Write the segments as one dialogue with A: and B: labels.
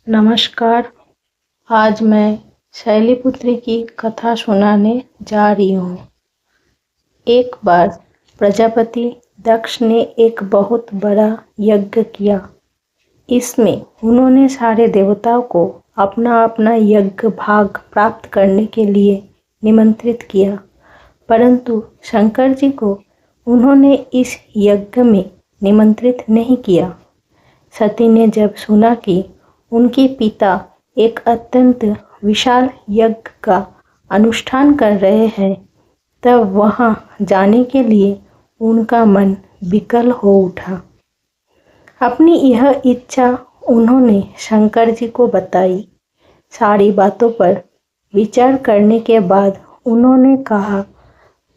A: नमस्कार। आज मैं शैलपुत्री की कथा सुनाने जा रही हूँ। एक बार प्रजापति दक्ष ने एक बहुत बड़ा यज्ञ किया। इसमें उन्होंने सारे देवताओं को अपना अपना यज्ञ भाग प्राप्त करने के लिए निमंत्रित किया, परंतु शंकर जी को उन्होंने इस यज्ञ में निमंत्रित नहीं किया। सती ने जब सुना कि उनके पिता एक अत्यंत विशाल यज्ञ का अनुष्ठान कर रहे हैं, तब वहां जाने के लिए उनका मन विकल हो उठा। अपनी यह इच्छा उन्होंने शंकर जी को बताई। सारी बातों पर विचार करने के बाद उन्होंने कहा,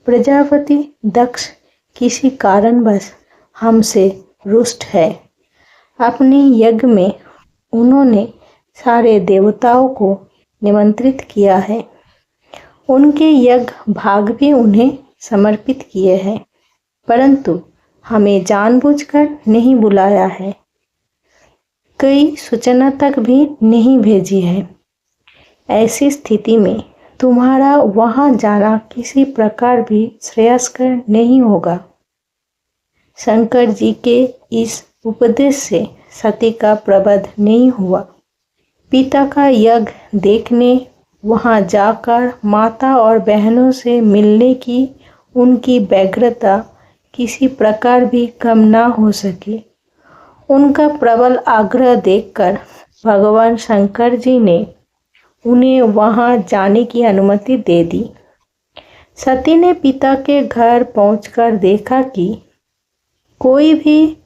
A: प्रजापति दक्ष किसी कारणवश हमसे रुष्ट है। अपने यज्ञ में उन्होंने सारे देवताओं को निमंत्रित किया है। उनके यज्ञ भाग भी उन्हें समर्पित किए हैं, परंतु हमें जानबूझकर नहीं बुलाया है। कई सूचना तक भी नहीं भेजी है। ऐसी स्थिति में तुम्हारा वहां जाना किसी प्रकार भी श्रेयस्कर नहीं होगा। शंकर जी के इस उपदेश से सती का प्रबोध नहीं हुआ। पिता का यज्ञ देखने वहां जाकर माता और बहनों से मिलने की उनकी व्यग्रता किसी प्रकार भी कम ना हो सके। उनका प्रबल आग्रह देखकर भगवान शंकर जी ने उन्हें वहां जाने की अनुमति दे दी। सती ने पिता के घर पहुंचकर देखा कि कोई भी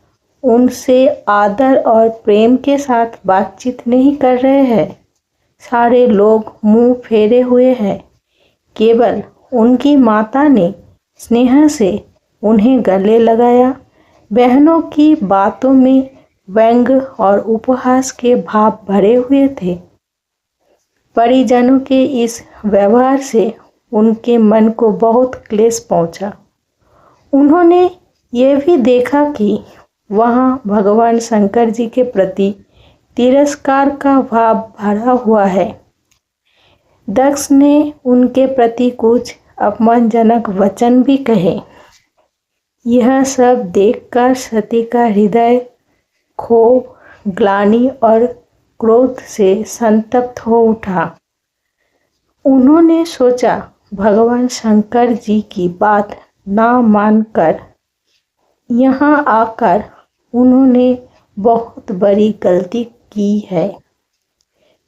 A: उनसे आदर और प्रेम के साथ बातचीत नहीं कर रहे हैं। सारे लोग मुंह फेरे हुए हैं। केवल उनकी माता ने स्नेह से उन्हें गले लगाया। बहनों की बातों में व्यंग और उपहास के भाव भरे हुए थे। परिजनों के इस व्यवहार से उनके मन को बहुत क्लेश पहुंचा। उन्होंने ये भी देखा कि वहां भगवान शंकर जी के प्रति तिरस्कार का भाव भरा हुआ है। दक्ष ने उनके प्रति कुछ अपमानजनक वचन भी कहे। यह सब देखकर सती का हृदय क्षोभ, ग्लानि और क्रोध से संतप्त हो उठा। उन्होंने सोचा, भगवान शंकर जी की बात ना मानकर यहाँ आकर उन्होंने बहुत बड़ी गलती की है।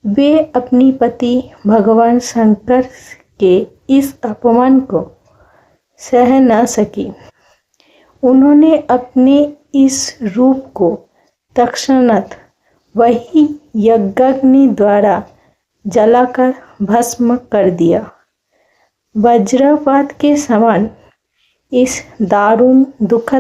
A: वे अपनी पति भगवान शंकर के इस अपमान को सह न सकी। उन्होंने अपने इस रूप को तत्क्षणात वही यज्ञाग्नि द्वारा जलाकर भस्म कर दिया। वज्रपात के समान इस दारुण दुखद